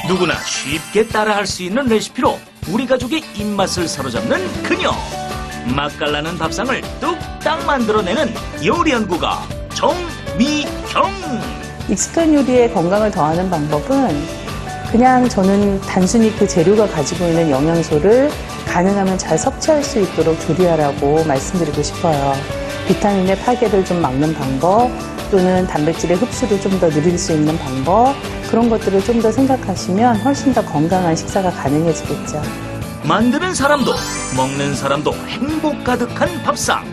누구나 쉽게 따라할 수 있는 레시피로 우리 가족의 입맛을 사로잡는 그녀. 맛깔나는 밥상을 뚝딱 만들어내는 요리연구가 정미경. 익숙한 요리에 건강을 더하는 방법은 그냥 저는 단순히 그 재료가 가지고 있는 영양소를 가능하면 잘 섭취할 수 있도록 조리하라고 말씀드리고 싶어요. 비타민의 파괴를 좀 막는 방법, 또는 단백질의 흡수를 좀 더 늘릴 수 있는 방법, 그런 것들을 좀 더 생각하시면 훨씬 더 건강한 식사가 가능해지겠죠. 만드는 사람도 먹는 사람도 행복 가득한 밥상.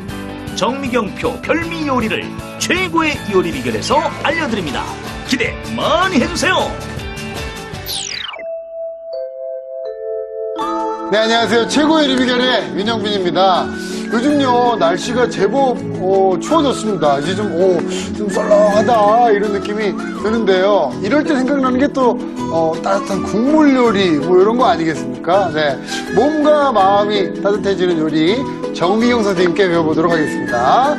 정미경표 별미 요리를 최고의 요리 비결에서 알려드립니다. 기대 많이 해주세요. 네, 안녕하세요. 최고의 요리 비결의 윤영빈입니다. 요즘요, 날씨가 제법 추워졌습니다. 이제 좀 썰렁하다 이런 느낌이 드는데요. 이럴 때 생각나는 게 또 따뜻한 국물 요리 뭐 이런 거 아니겠습니까? 네, 몸과 마음이 따뜻해지는 요리 정미경 선생님께 배워보도록 하겠습니다.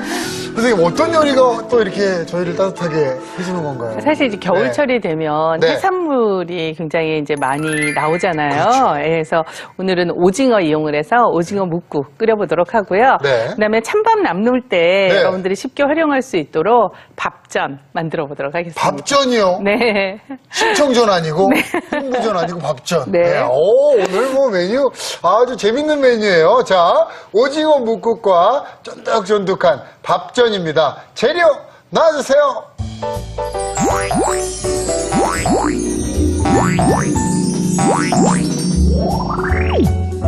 선생님, 어떤 요리가 또 이렇게 저희를 따뜻하게 해주는 건가요? 사실 이제 겨울철이 되면 네. 해산물이 굉장히 이제 많이 나오잖아요. 그렇죠. 그래서 오늘은 오징어 이용을 해서 오징어 묵국 끓여보도록 하고요. 네. 그다음에 찬밥 남놀 때 네. 여러분들이 쉽게 활용할 수 있도록 밥전 만들어 보도록 하겠습니다. 밥전이요? 네. 신청전 아니고 홍보전 아니고 밥전. 네. 오늘 뭐 메뉴 아주 재밌는 메뉴예요. 자, 오징어 묵국과 쫀득쫀득한 밥전입니다. 재료 나와주세요.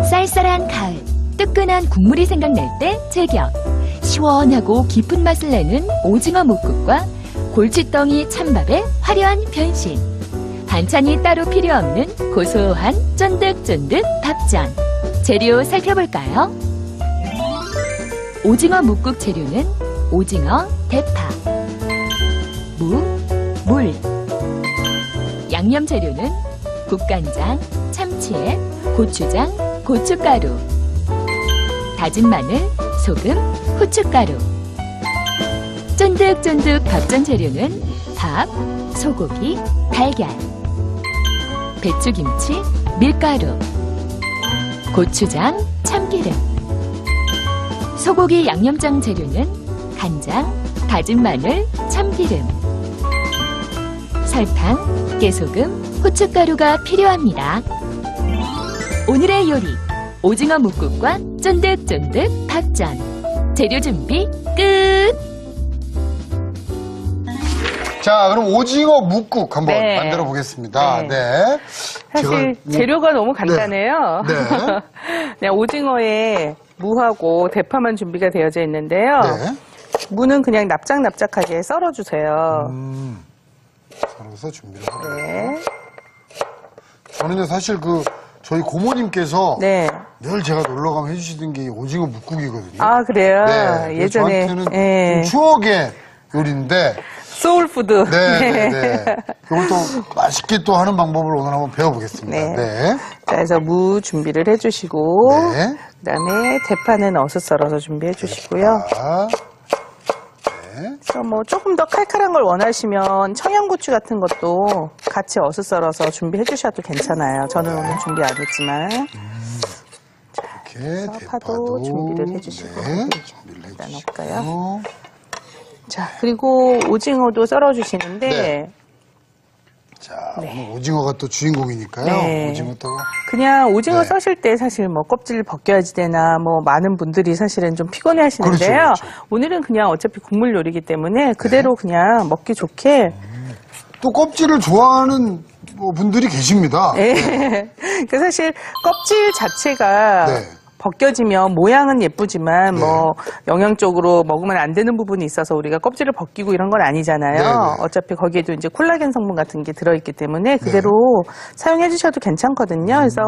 쌀쌀한 가을, 뜨끈한 국물이 생각날 때 제격. 시원하고 깊은 맛을 내는 오징어 묵국과 골칫덩이 찬밥의 화려한 변신. 반찬이 따로 필요 없는 고소한 쫀득쫀득 밥전. 재료 살펴볼까요? 오징어 묵국 재료는 오징어, 대파, 무, 물. 양념 재료는 국간장, 참치액, 고추장, 고춧가루, 다진 마늘, 소금, 후춧가루. 쫀득쫀득 밥전 재료는 밥, 소고기, 달걀, 배추김치, 밀가루, 고추장, 참기름. 소고기 양념장 재료는 간장, 다진 마늘, 참기름, 설탕, 깨소금, 후춧가루가 필요합니다. 오늘의 요리, 오징어 묵국과 쫀득쫀득 밥전. 재료 준비 끝! 자, 그럼 오징어 묵국 한번 네. 만들어 보겠습니다. 네. 네. 사실 재료가 너무 간단해요. 네. 네, 오징어에 무하고 대파만 준비가 되어져 있는데요. 네. 무는 그냥 납작납작하게 썰어주세요. 썰어서 준비를 하고요. 네. 저는요, 사실 저희 고모님께서 네. 늘 제가 놀러 가면 해주시던 게 오징어 묵국이거든요. 아, 그래요? 네. 그래서 예전에. 저한테는 예. 좀 추억의 요리인데. 소울푸드. 네. 이걸 또 맛있게 또 하는 방법을 오늘 한번 배워보겠습니다. 네. 네. 자, 그래서 무 준비를 해주시고, 네. 그 다음에 대파는 어슷 썰어서 준비해 주시고요. 자, 그래서 뭐 조금 더 칼칼한 걸 원하시면 청양고추 같은 것도 같이 어슷 썰어서 준비해 주셔도 괜찮아요. 저는 오늘 준비 안 했지만. 이렇게 그래서 대파도 파도 준비를 해주시고. 네, 준비를 일단 해주시고요. 넣을까요? 자, 그리고 오징어도 썰어주시는데, 네. 자, 오늘 오징어가 또 주인공이니까요. 네. 오징어 또. 그냥 오징어 네. 써실 때 사실 뭐 껍질 벗겨야지 되나 뭐 많은 분들이 사실은 좀 피곤해 하시는데요. 그렇죠. 오늘은 그냥 어차피 국물 요리이기 때문에 그대로 그냥 먹기 좋게. 또 껍질을 좋아하는 분들이 계십니다. 네. 그 사실 껍질 자체가 네. 벗겨지면 모양은 예쁘지만 네. 뭐 영양적으로 먹으면 안 되는 부분이 있어서 우리가 껍질을 벗기고 이런 건 아니잖아요. 네, 네. 어차피 거기에도 이제 콜라겐 성분 같은 게 들어있기 때문에 그대로 사용해 주셔도 괜찮거든요. 그래서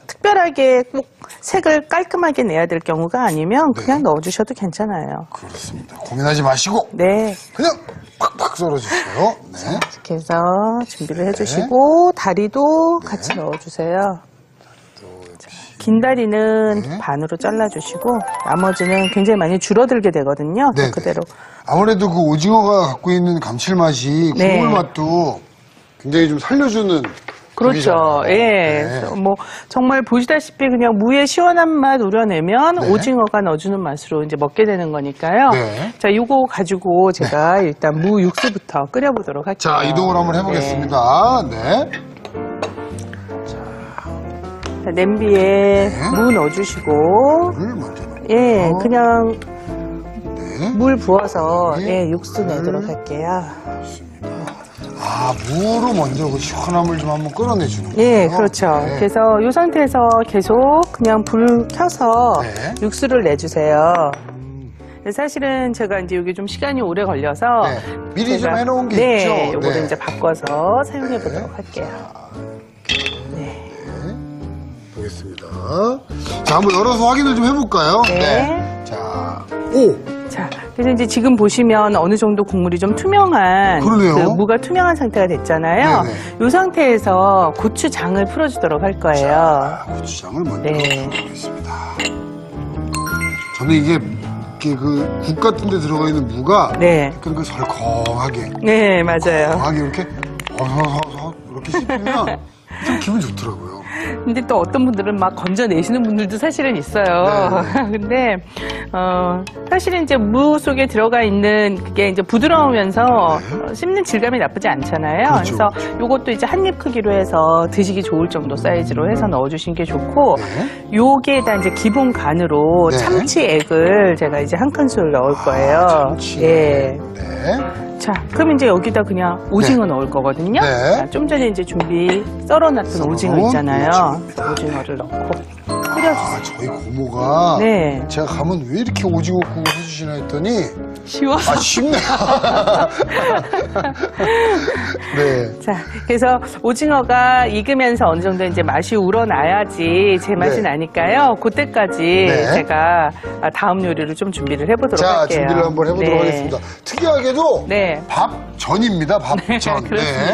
특별하게 꼭 색을 깔끔하게 내야 될 경우가 아니면 그냥 넣어주셔도 괜찮아요. 그렇습니다. 고민하지 마시고 네. 그냥 팍팍 썰어주세요. 네. 이렇게 해서 준비를 해주시고 다리도 같이 넣어주세요. 긴 다리는 네. 반으로 잘라주시고 나머지는 굉장히 많이 줄어들게 되거든요. 네, 그대로. 아무래도 그 오징어가 갖고 있는 감칠맛이 네. 국물 맛도 굉장히 좀 살려주는 그렇죠. 예. 네. 뭐 정말 보시다시피 그냥 무의 시원한 맛 우려내면 네. 오징어가 넣어주는 맛으로 이제 먹게 되는 거니까요. 네. 자, 요거 가지고 제가 일단 무 육수부터 끓여보도록 할게요. 자, 이동을 한번 해보겠습니다. 네. 자, 냄비에 네. 무 넣어주시고, 물을 먼저 넣고. 예, 그냥 네. 물 부어서 네. 예, 육수 내도록 할게요. 아, 무로 먼저 그 시원함을 좀 한번 끌어내주는 거예요. 예, 그렇죠. 네. 그래서 이 상태에서 계속 그냥 불 켜서 네. 육수를 내주세요. 사실은 제가 이제 이게 좀 시간이 오래 걸려서 네. 미리 좀 해놓은 게 네, 있죠? 요거를 네. 이제 바꿔서 사용해 보도록 할게요. 네. 보겠습니다. 자, 한번 열어서 확인을 좀 해볼까요? 네. 자, 오! 자, 그래서 이제 지금 보시면 어느 정도 국물이 좀 투명한 그러네요. 그 무가 투명한 상태가 됐잖아요. 네네. 이 상태에서 고추장을 풀어주도록 할 거예요. 자, 고추장을 먼저 네. 넣어보겠습니다. 저는 이게 그 국 같은 데 들어가 있는 무가 네, 약간 그 설컹하게 네 맞아요. 강하게 이렇게 이렇게 씹히면 참 기분 좋더라고요. 근데 또 어떤 분들은 막 건져내시는 분들도 사실은 있어요. 근데 사실은 이제 무 속에 들어가 있는 그게 이제 부드러우면서 씹는 질감이 나쁘지 않잖아요. 그렇죠, 그래서 요것도 이제 한 입 크기로 해서 드시기 좋을 정도 사이즈로 해서 넣어주신 게 좋고, 네. 요게에다 이제 기본 간으로 네. 참치액을 제가 이제 한 큰술 넣을 거예요. 참치. 예. 네. 자, 그럼 이제 여기다 그냥 오징어 넣을 거거든요. 네. 자, 좀 전에 이제 썰어놨던 썰어놓은 오징어 있잖아요. 오징어입니다. 오징어를 넣고 아, 끓여주세요. 저희 고모가 네. 제가 가면 왜 이렇게 오징어국을 해주시나 했더니 쉬워서. 아, 쉽네. 네. 자, 그래서 오징어가 익으면서 어느 정도 이제 맛이 우러나야지 제 맛이 네. 나니까요. 그때까지 네. 제가 다음 요리를 좀 준비를 해보도록 자, 할게요. 준비를 한번 해보도록 네. 하겠습니다. 특이하게도 네. 밥전입니다. 밥전. 그렇습니다.